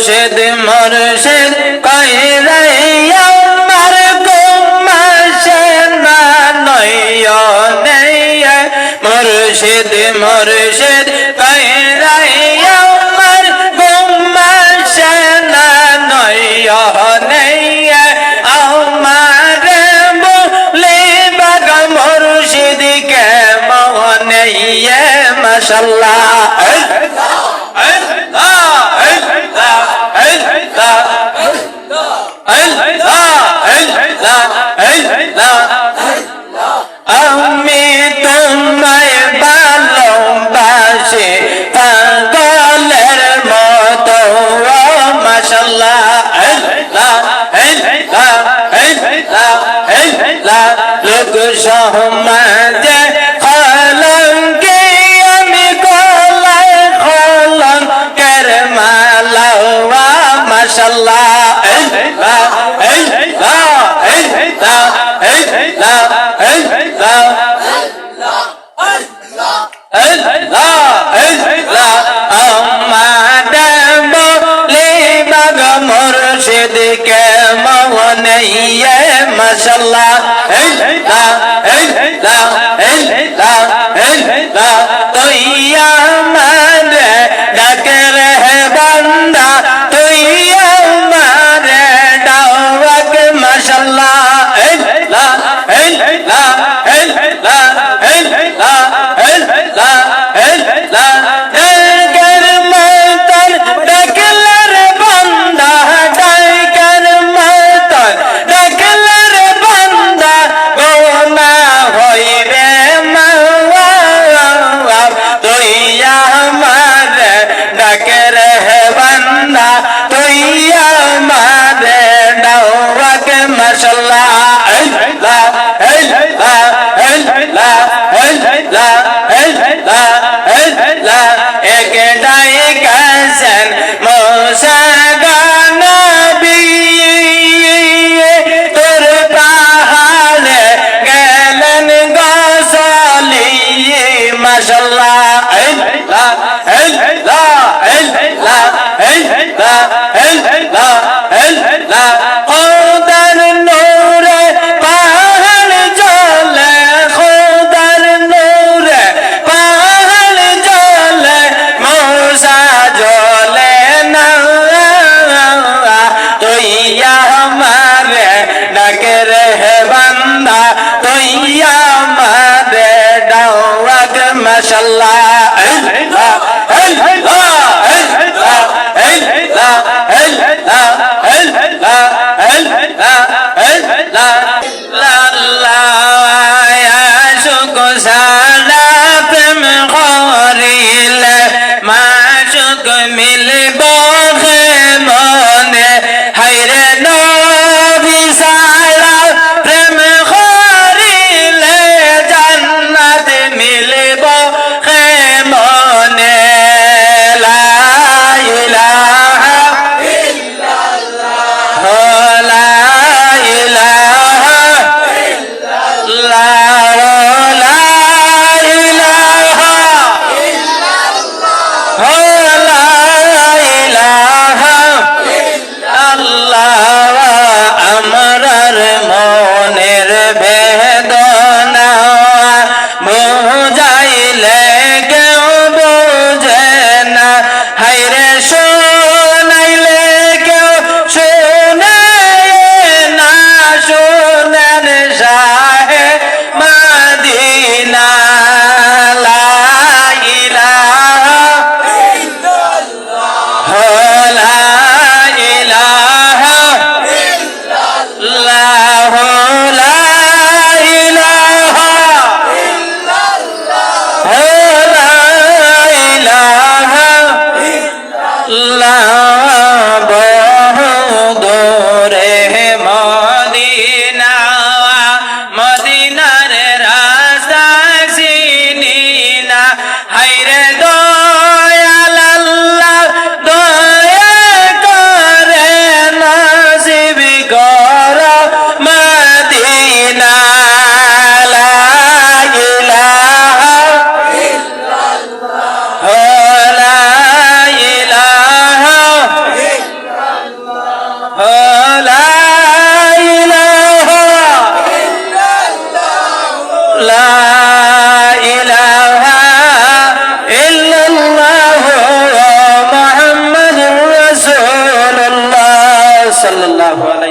মুর্শিদ মুর্শিদ কইরে আমার ঘুম আসে না নয়নে মুর্শিদ মুর্শিদ কইরে আমার ঘুম আসে না নয়নে আমার বলিবা গো মুর্শিদ কে মনে মাশাআল্লাহ আমি তোমায় ভালোবাসি পাগলের মতো মাশাআল্লাহ লোক সমাজে কলঙ্কি আমি গলায় কলঙ্কের মালা মাশাআল্লাহ মুর্শিদ কে মনে মাশাআল্লাহ তুই আমার ডাকে রে বান্দা তুই আমার ডাক মাশাআল্লাহ হইবে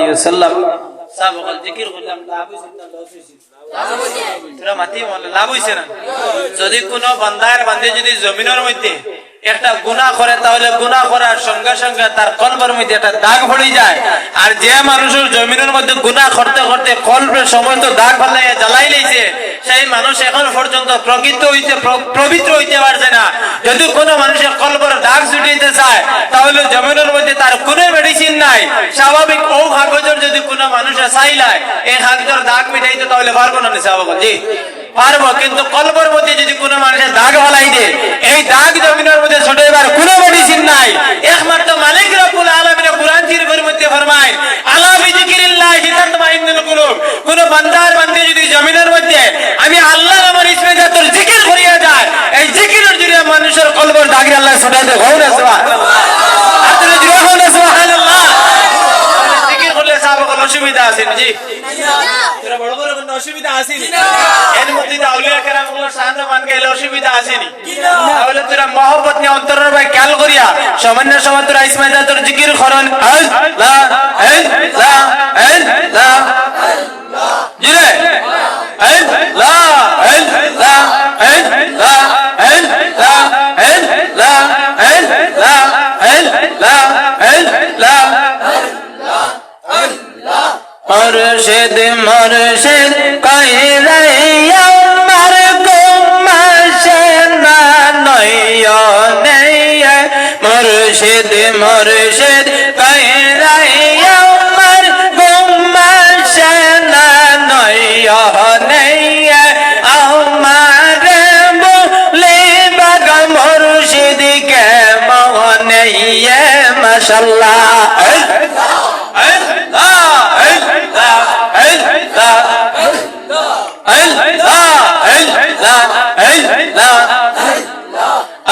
আলাইহি ওয়াসাল্লাম সাবকল জিকির করলাম লাভ হইছে না লস হইছে তোরা মাতি মনে লাভ হইছে না যদি কোনো বান্দার বান্দে যদি জমিনের মধ্যে একটা গুনাহ করে তাহলে গুনাহ করার সঙ্গে সঙ্গে তার কলবের মধ্যে একটা দাগ পড়ে যায় আর যে মানুষের জমিনের মধ্যে গুনাহ করতে করতে কলবের সমস্ত দাগ ফেলাইয়া জ্বালাই লইছে সেই মানুষ এখন পর্যন্ত পবিত্র হইতে পারছে না যদি কোনো মানুষের কলবের দাগ ছুটাইতে চায় তাহলে জমিনের মধ্যে তার কোনো মেডিসিন নাই স্বাভাবিক ও কাগজের যদি কোনো মানুষে চাইলায় এই কাগজের দাগ মিটাইতে তাহলে পারবো না স্বাভাবিক জি পারবো কিন্তু কলবের মধ্যে যদি কোনো মানুষের দাগ ফেলাই দেয় এই দাগ জমিনের মধ্যে ছুটাইবার কোনো মেডিসিন নাই একমাত্র মালিক রব্বুল আলামিন কুরআন শরীফের মধ্যে ফরমায় আলা বিযিকিরিল্লাহি তাতমাইন্নুল কুলুব কোন বান্দার বান্দে যদি জমিনের মধ্যে আমি আল্লাহর নামের ইসমে জাতুর জিকির করিয়া যায় এই জিকিরের জরিয়া মানুষের কলবের দাগ আল্লাহ ছুটাইতে ঘোরে সুবহানাল্লাহ আপনি জোরে বলেন সুবহানাল্লাহ জিকির করলে সাহাবা কোনো অসুবিধা আছে জি তোরা বড় বড় কোনো অসুবিধা আছে না এর মধ্যে আউলিয়া কেরামগুলোর সামনে মান গেলে অসুবিধা আসেনি তাহলে তোরা মহব্বত নিয়ে অন্তরের ভাই খেয়াল করিয়া সামান্য সময় তোরা ইসমে জাতুর জিকির করন আল্লাহ আল্লাহ আল্লাহ জিরে আল্লাহ আল্লাহ আল্লাহ আল্লাহ আল্লাহ আল্লাহ আল্লাহ আল্লাহ মুর্শিদ মুর্শিদ কইরে আমার গুমাশে না নয়নে মুর্শিদ মুর্শিদ কইরে আমার গুমাশে না নয়নে আমার বলে বাগ মুর্শিদ কে মনে মাশাআল্লাহ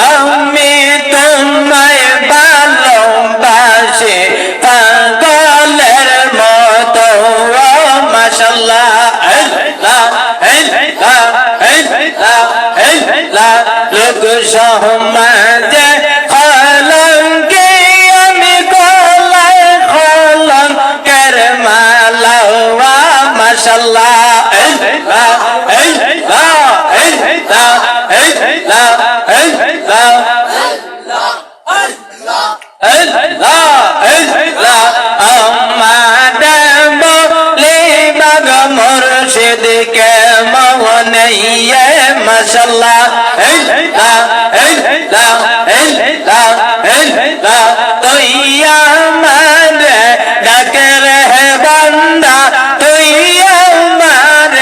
আমি তোমায় ভালোবাসি পাগলের মতো মাশাআল্লাহ লোক সমাজে কলঙ্কি আমি গলায় কলঙ্কের মালা মাশাআল্লাহ মুর্শিদ কে মনে মাশাআল্লাহ তুই আমার ডাক রে বান্দা তুই আমার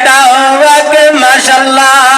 ডাক মাশাআল্লাহ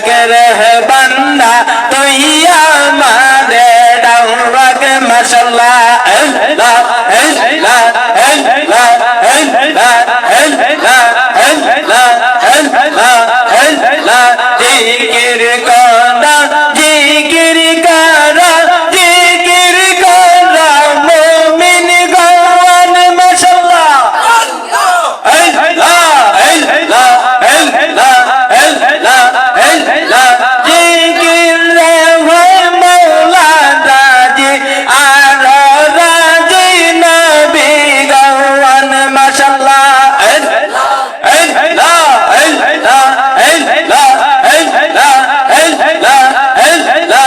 পাকের বান্দা তুই আমারে ডাউরাক মাশাআল্লাহ আল্লাহ আল্লাহ আল্লাহ আল্লাহ আল্লাহ আল্লাহ আল্লাহ আল্লাহ জিকির করা জিকির করা জিকির করা মুমিন গওয়ান মাশাআল্লাহ আল্লাহ আল্লাহ আল্লাহ আল্লাহ আল্লাহ জিকির রে মওলা রাজি আর রাজি নবী গওয়ান মাশাআল্লাহ আল্লাহ আল্লাহ আল্লাহ আল্লাহ আল্লাহ আল্লাহ আল্লাহ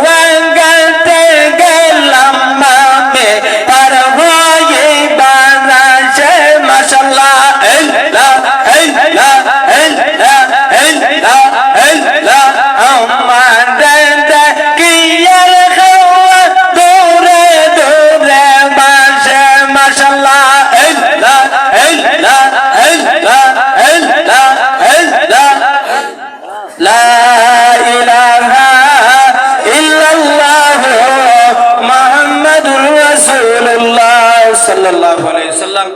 ওয়াঙ্গাতে গেলাম মামে পার হয়ে বানাসে মাশাআল্লাহ আল্লাহ আল্লাহ আল্লাহ আল্লাহ আল্লাহ আমার কিয়ার খাওয়া দূরে দূরে বাসে মাশাআল্লাহ আল্লাহ আল্লাহ আল্লাহ আল্লাহ আল্লাহ লা ইলাহা ইল্লাল্লাহ মুহাম্মাদুর রাসূলুল্লাহ সাল্লাল্লাহু আলাইহি ওয়াসাল্লাম।